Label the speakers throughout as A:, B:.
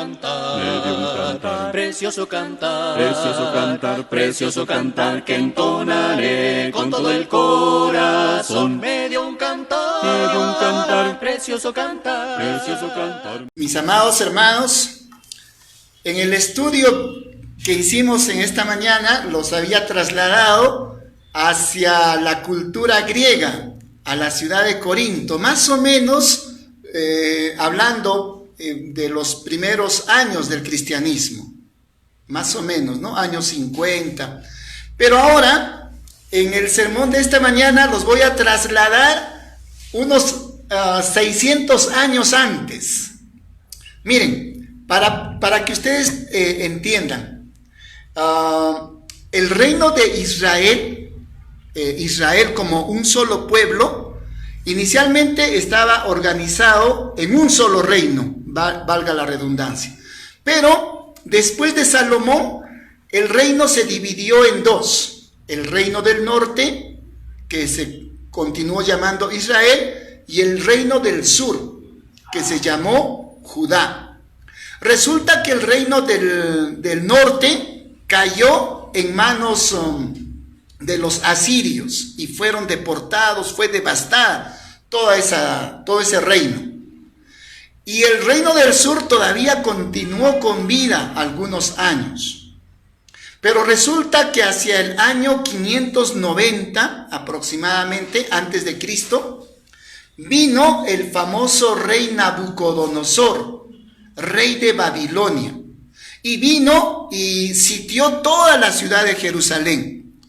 A: cantar, precioso cantar,
B: precioso cantar que entonaré con todo el corazón.
A: medio un cantar, precioso cantar.
C: Mis amados hermanos, en el estudio que hicimos en esta mañana, los había trasladado hacia la cultura griega, a la ciudad de Corinto, más o menos hablando de los primeros años del cristianismo, más o menos, ¿no? Años 50. Pero ahora, en el sermón de esta mañana, los voy a trasladar unos 600 años antes. Miren, para que ustedes entiendan, el reino de Israel, Israel como un solo pueblo, inicialmente estaba organizado en un solo reino, valga la redundancia. Pero después de Salomón, el reino se dividió en dos: el reino del norte, que se continuó llamando Israel, y el reino del sur, que se llamó Judá. Resulta que el reino del norte cayó en manos de los asirios y fueron deportados, fue devastada todo ese reino. Y el reino del sur todavía continuó con vida algunos años. Pero resulta que hacia el año 590 aproximadamente, antes de Cristo, vino el famoso rey Nabucodonosor, rey de Babilonia, y vino y sitió toda la ciudad de Jerusalén.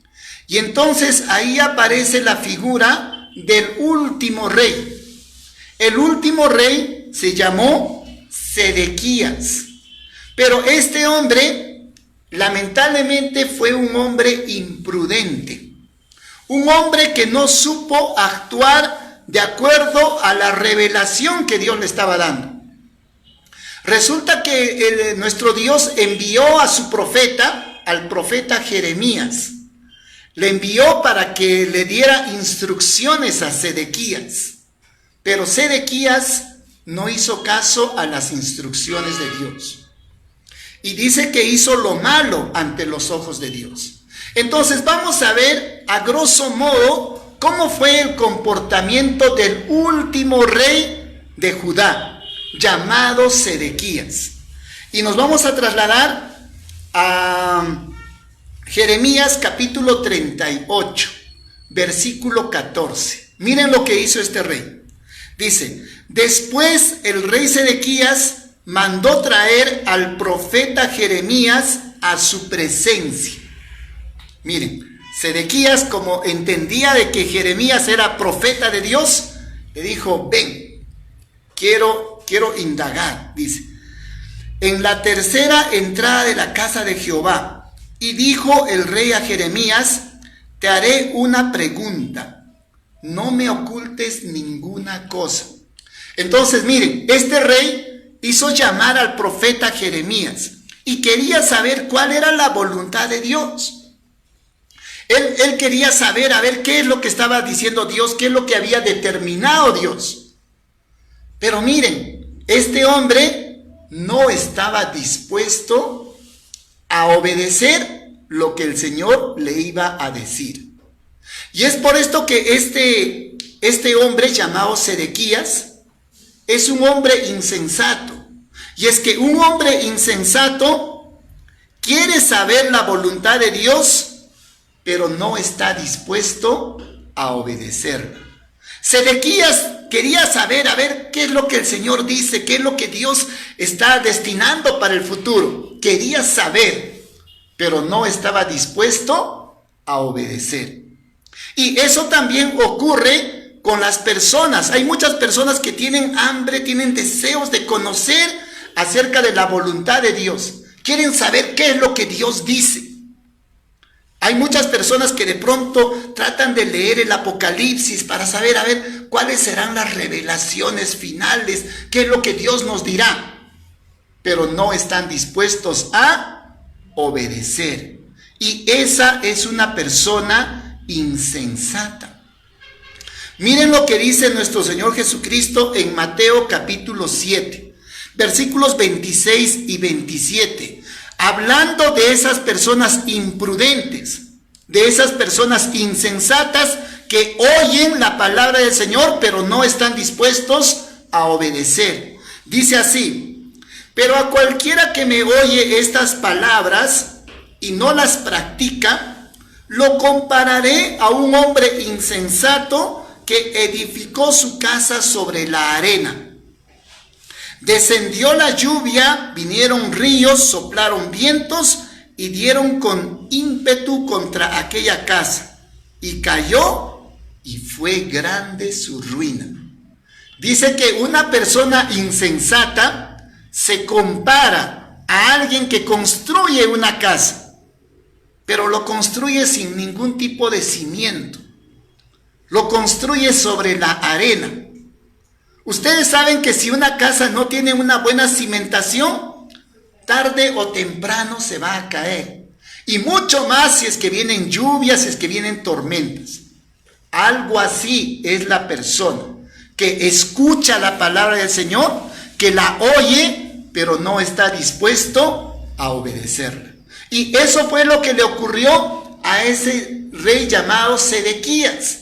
C: Y entonces ahí aparece la figura del último rey. El último rey se llamó Sedequías, pero este hombre lamentablemente fue un hombre imprudente, un hombre que no supo actuar de acuerdo a la revelación que Dios le estaba dando. Resulta que nuestro Dios envió a su profeta, al profeta Jeremías. Le envió para que le diera instrucciones a Sedequías. Pero Sedequías no hizo caso a las instrucciones de Dios. Y dice que hizo lo malo ante los ojos de Dios. Entonces vamos a ver a grosso modo cómo fue el comportamiento del último rey de Judá, llamado Sedequías. Y nos vamos a trasladar a Jeremías capítulo 38, versículo 14. Miren lo que hizo este rey. Dice: después el rey Sedequías mandó traer al profeta Jeremías a su presencia. Miren, Sedequías, como entendía de que Jeremías era profeta de Dios, le dijo: ven, quiero indagar, dice, en la tercera entrada de la casa de Jehová. Y dijo el rey a Jeremías: te haré una pregunta, no me ocultes ninguna cosa. Entonces, miren, este rey hizo llamar al profeta Jeremías y quería saber cuál era la voluntad de Dios. Él quería saber, a ver, qué es lo que estaba diciendo Dios, qué es lo que había determinado Dios. Pero miren, este hombre no estaba dispuesto a obedecer lo que el Señor le iba a decir. Y es por esto que este hombre llamado Sedequías es un hombre insensato. Y es que un hombre insensato quiere saber la voluntad de Dios, pero no está dispuesto a obedecerla. Sedequías quería saber, a ver, qué es lo que el Señor dice, qué es lo que Dios está destinando para el futuro. Quería saber, pero no estaba dispuesto a obedecer. Y eso también ocurre con las personas. Hay muchas personas que tienen hambre, tienen deseos de conocer acerca de la voluntad de Dios. Quieren saber qué es lo que Dios dice. Hay muchas personas que de pronto tratan de leer el Apocalipsis para saber, a ver, cuáles serán las revelaciones finales, qué es lo que Dios nos dirá, pero no están dispuestos a obedecer. Y esa es una persona insensata. Miren lo que dice nuestro Señor Jesucristo en Mateo capítulo 7. Versículos 26 y 27. Hablando de esas personas imprudentes, de esas personas insensatas que oyen la palabra del Señor, pero no están dispuestos a obedecer. Dice así: pero a cualquiera que me oye estas palabras y no las practica, lo compararé a un hombre insensato que edificó su casa sobre la arena. Descendió la lluvia, vinieron ríos, soplaron vientos y dieron con ímpetu contra aquella casa, y cayó, y fue grande su ruina. Dice que una persona insensata se compara a alguien que construye una casa, pero lo construye sin ningún tipo de cimiento. Lo construye sobre la arena. Ustedes saben que si una casa no tiene una buena cimentación, tarde o temprano se va a caer. Y mucho más si es que vienen lluvias, si es que vienen tormentas. Algo así es la persona que escucha la palabra del Señor, que la oye, pero no está dispuesto a obedecerla. Y eso fue lo que le ocurrió a ese rey llamado Sedequías.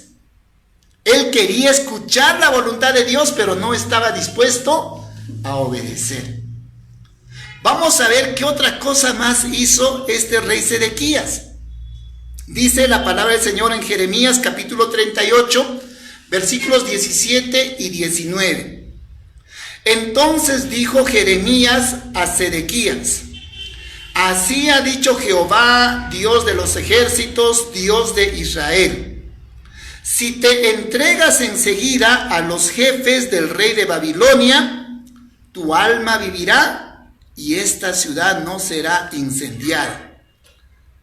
C: Él quería escuchar la voluntad de Dios, pero no estaba dispuesto a obedecer. Vamos a ver qué otra cosa más hizo este rey Sedequías. Dice la palabra del Señor en Jeremías capítulo 38, versículos 17 y 19. Entonces dijo Jeremías a Sedequías: así ha dicho Jehová, Dios de los ejércitos, Dios de Israel: si te entregas enseguida a los jefes del rey de Babilonia, tu alma vivirá y esta ciudad no será incendiada.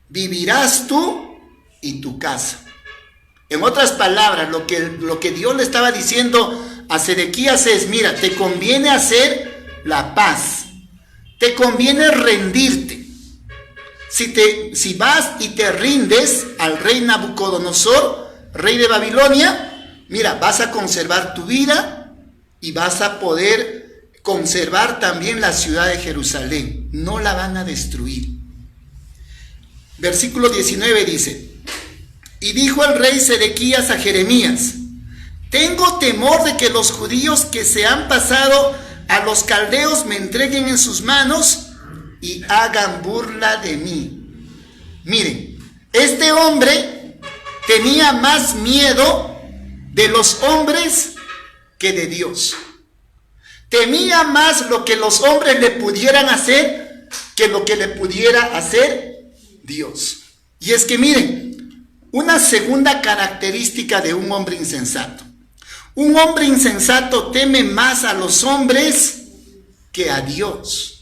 C: Vivirás tú y tu casa. En otras palabras, lo que Dios le estaba diciendo a Sedequías es: mira, te conviene hacer la paz, te conviene rendirte. Si vas y te rindes al rey Nabucodonosor, rey de Babilonia, mira, vas a conservar tu vida y vas a poder conservar también la ciudad de Jerusalén. No la van a destruir. Versículo 19 dice: y dijo el rey Sedequías a Jeremías: tengo temor de que los judíos que se han pasado a los caldeos me entreguen en sus manos y hagan burla de mí. Miren, este hombre tenía más miedo de los hombres que de Dios. Temía más lo que los hombres le pudieran hacer que lo que le pudiera hacer Dios. Y es que miren, una segunda característica de un hombre insensato. Un hombre insensato teme más a los hombres que a Dios.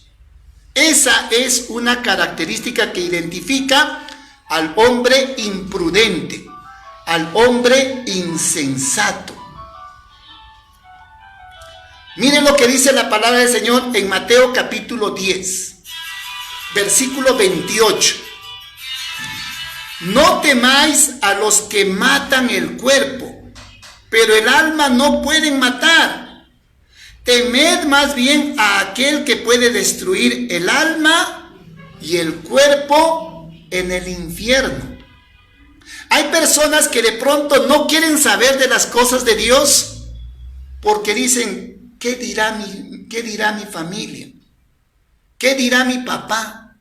C: Esa es una característica que identifica al hombre imprudente, al hombre insensato. Miren lo que dice la palabra del Señor en Mateo capítulo 10, versículo 28. No temáis a los que matan el cuerpo, pero el alma no pueden matar. Temed más bien a aquel que puede destruir el alma y el cuerpo en el infierno. Hay personas que de pronto no quieren saber de las cosas de Dios porque dicen: ¿qué dirá mi familia? ¿Qué dirá mi papá?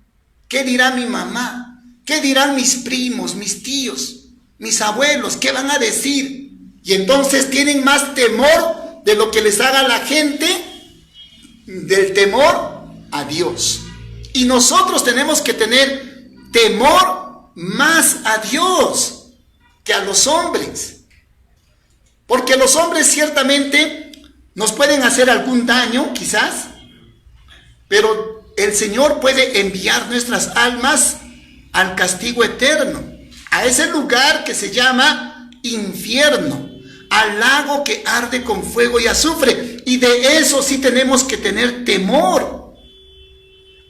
C: ¿Qué dirá mi mamá? ¿Qué dirán mis primos, mis tíos, mis abuelos? ¿Qué van a decir? Y entonces tienen más temor de lo que les haga la gente, del temor a Dios. Y nosotros tenemos que tener temor más a Dios que a los hombres. Porque los hombres ciertamente nos pueden hacer algún daño, quizás, pero el Señor puede enviar nuestras almas al castigo eterno, a ese lugar que se llama infierno, al lago que arde con fuego y azufre. Y de eso sí tenemos que tener temor.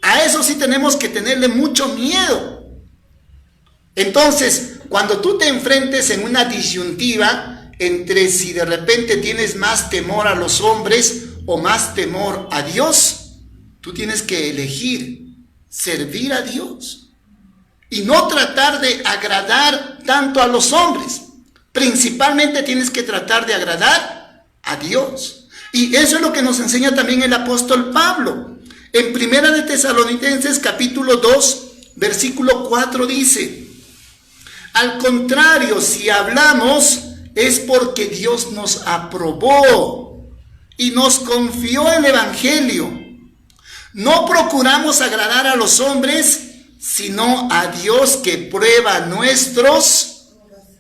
C: A eso sí tenemos que tenerle mucho miedo. Entonces, cuando tú te enfrentes en una disyuntiva entre si de repente tienes más temor a los hombres o más temor a Dios, Tú tienes que elegir servir a Dios y no tratar de agradar tanto a los hombres. Principalmente tienes que tratar de agradar a Dios. Y eso es lo que nos enseña también el apóstol Pablo. En Primera de Tesalonicenses capítulo 2, versículo 4 dice: al contrario, si hablamos es porque Dios nos aprobó y nos confió el evangelio. No procuramos agradar a los hombres, sino a Dios que prueba nuestros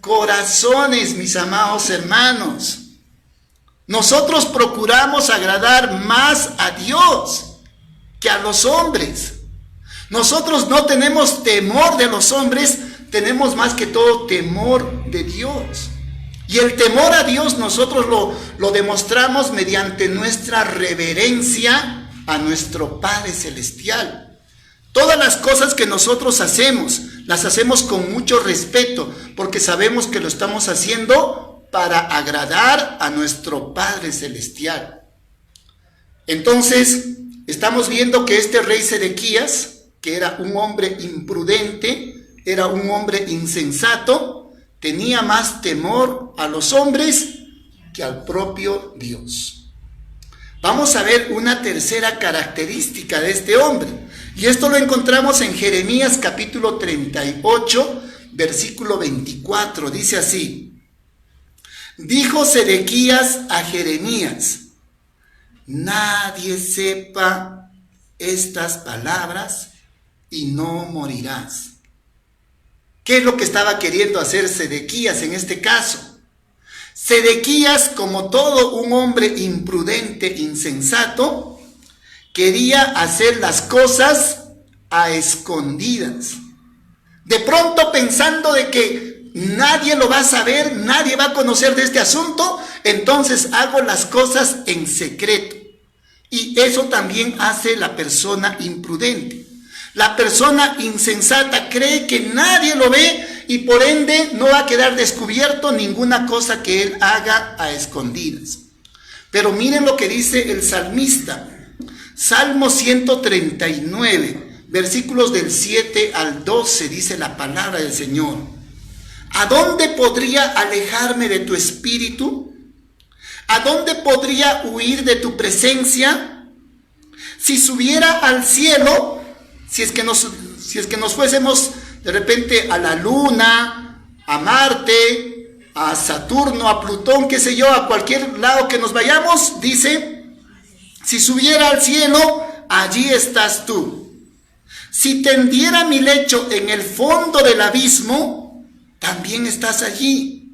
C: corazones, mis amados hermanos. Nosotros procuramos agradar más a Dios que a los hombres. Nosotros no tenemos temor de los hombres, tenemos más que todo temor de Dios. Y el temor a Dios nosotros lo demostramos mediante nuestra reverencia a nuestro Padre Celestial. Todas las cosas que nosotros hacemos, las hacemos con mucho respeto, porque sabemos que lo estamos haciendo para agradar a nuestro Padre Celestial. Entonces, estamos viendo que este rey Sedequías, que era un hombre imprudente, era un hombre insensato, tenía más temor a los hombres que al propio Dios. Vamos a ver una tercera característica de este hombre, y esto lo encontramos en Jeremías capítulo 38, versículo 24, dice así: dijo Sedequías a Jeremías, nadie sepa estas palabras y no morirás. ¿Qué es lo que estaba queriendo hacer Sedequías en este caso? Sedequías, como todo un hombre imprudente, insensato, quería hacer las cosas a escondidas. De pronto pensando de que nadie lo va a saber, nadie va a conocer de este asunto, entonces hago las cosas en secreto. Y eso también hace la persona imprudente. La persona insensata cree que nadie lo ve y por ende no va a quedar descubierto ninguna cosa que él haga a escondidas. Pero miren lo que dice el salmista. Salmo 139, versículos del 7 al 12, dice la palabra del Señor. ¿A dónde podría alejarme de tu espíritu? ¿A dónde podría huir de tu presencia? Si subiera al cielo, si es que nos fuésemos de repente a la luna, a Marte, a Saturno, a Plutón, qué sé yo, a cualquier lado que nos vayamos, dice, si subiera al cielo, allí estás tú. Si tendiera mi lecho en el fondo del abismo, también estás allí.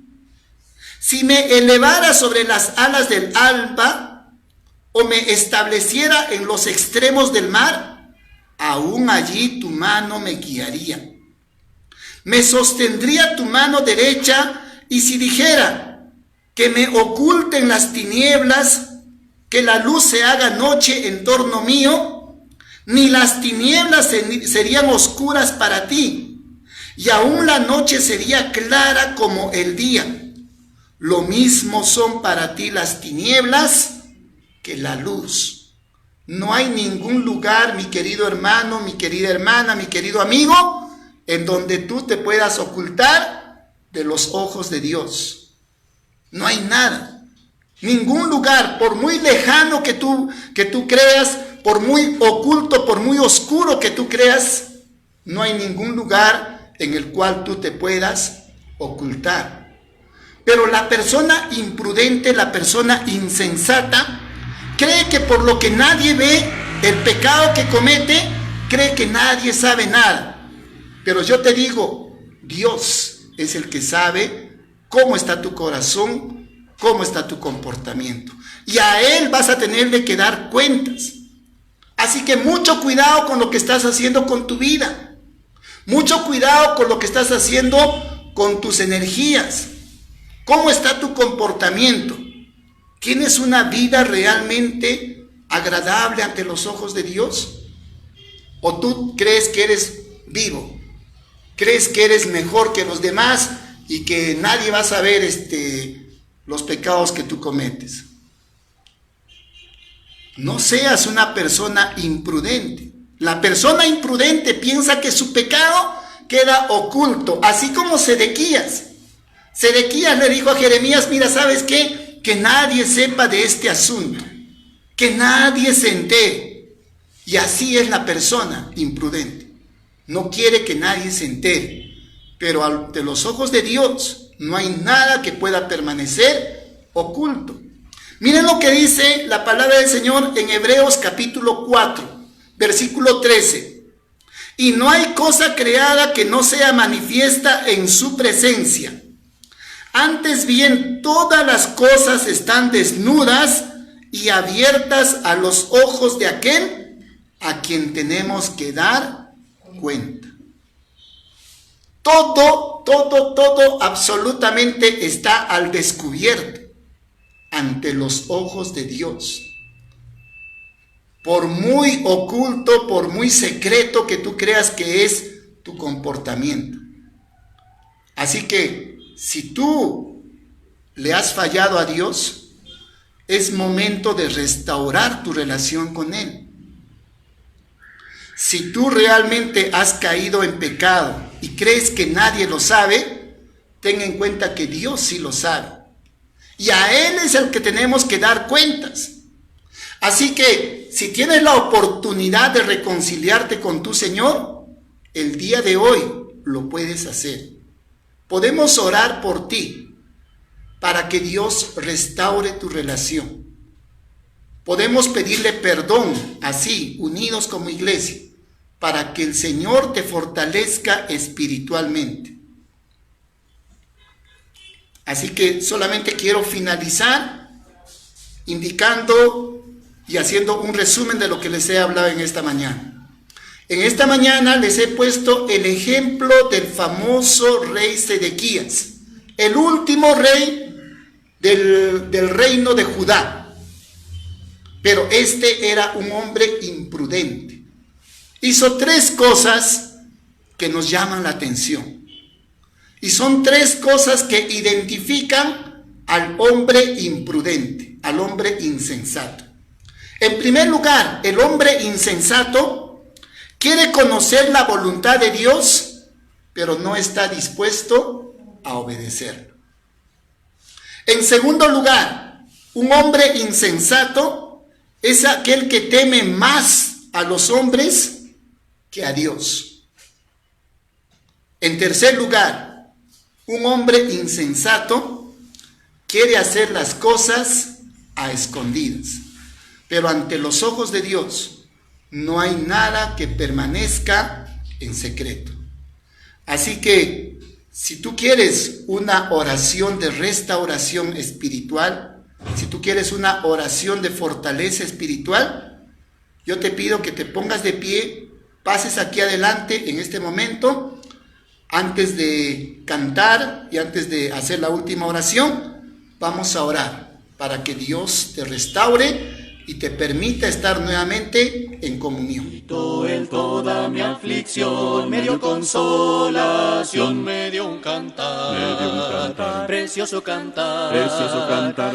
C: Si me elevara sobre las alas del alba, o me estableciera en los extremos del mar, aún allí tu mano me guiaría. Me sostendría tu mano derecha, y si dijera que me oculten las tinieblas, que la luz se haga noche en torno mío, ni las tinieblas serían oscuras para ti, y aún la noche sería clara como el día. Lo mismo son para ti las tinieblas que la luz. No hay ningún lugar, mi querido hermano, mi querida hermana, mi querido amigo, en donde tú te puedas ocultar de los ojos de Dios. No hay nada, ningún lugar, por muy lejano que tú creas, por muy oculto, por muy oscuro que tú creas, no hay ningún lugar en el cual tú te puedas ocultar. Pero la persona imprudente, la persona insensata, cree que por lo que nadie ve, el pecado que comete, cree que nadie sabe nada. Pero yo te digo, Dios es el que sabe cómo está tu corazón, cómo está tu comportamiento. Y a Él vas a tenerle que dar cuentas. Así que mucho cuidado con lo que estás haciendo con tu vida. Mucho cuidado con lo que estás haciendo con tus energías. ¿Cómo está tu comportamiento? ¿Tienes una vida realmente agradable ante los ojos de Dios? ¿O tú crees que eres vivo? ¿Crees que eres mejor que los demás y que nadie va a saber los pecados que tú cometes? No seas una persona imprudente. La persona imprudente piensa que su pecado queda oculto, así como Sedequías. Sedequías le dijo a Jeremías, mira, ¿sabes qué? Que nadie sepa de este asunto, que nadie se entere. Y así es la persona imprudente. No quiere que nadie se entere, pero ante los ojos de Dios no hay nada que pueda permanecer oculto. Miren lo que dice la palabra del Señor en Hebreos capítulo 4, versículo 13. Y no hay cosa creada que no sea manifiesta en su presencia. Antes bien, todas las cosas están desnudas y abiertas a los ojos de aquel a quien tenemos que dar cuenta. Todo absolutamente está al descubierto ante los ojos de Dios. Por muy oculto, por muy secreto que tú creas que es tu comportamiento. Así que, si tú le has fallado a Dios, es momento de restaurar tu relación con Él. Si tú realmente has caído en pecado y crees que nadie lo sabe, ten en cuenta que Dios sí lo sabe. Y a Él es el que tenemos que dar cuentas. Así que, si tienes la oportunidad de reconciliarte con tu Señor, el día de hoy lo puedes hacer. Podemos orar por ti para que Dios restaure tu relación. Podemos pedirle perdón, así, unidos como iglesia, para que el Señor te fortalezca espiritualmente. Así que solamente quiero finalizar indicando y haciendo un resumen de lo que les he hablado en esta mañana. En esta mañana les he puesto el ejemplo del famoso rey Sedequías, el último rey del reino de Judá. Pero este era un hombre imprudente. Hizo tres cosas que nos llaman la atención. Y son tres cosas que identifican al hombre imprudente, al hombre insensato. En primer lugar, el hombre insensato quiere conocer la voluntad de Dios, pero no está dispuesto a obedecerlo. En segundo lugar, un hombre insensato es aquel que teme más a los hombres que a Dios. En tercer lugar, un hombre insensato quiere hacer las cosas a escondidas, pero ante los ojos de Dios no hay nada que permanezca en secreto. Así que, si tú quieres una oración de restauración espiritual, si tú quieres una oración de fortaleza espiritual, yo te pido que te pongas de pie, pases aquí adelante en este momento, antes de cantar y antes de hacer la última oración, vamos a orar para que Dios te restaure y te permita estar nuevamente en comunión.
A: En toda mi aflicción me dio consolación, me dio un cantar, precioso cantar,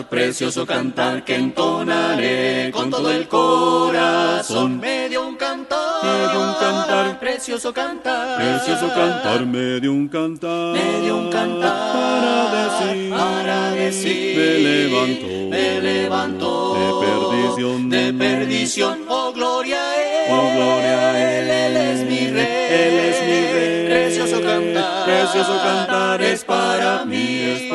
A: precioso cantar que entonaré con todo el corazón. Me dio un cantar, precioso cantar,
B: me dio un cantar,
A: para decir, me levantó de perdición, oh gloria a Él, Él es mi Rey, precioso cantar es para mí,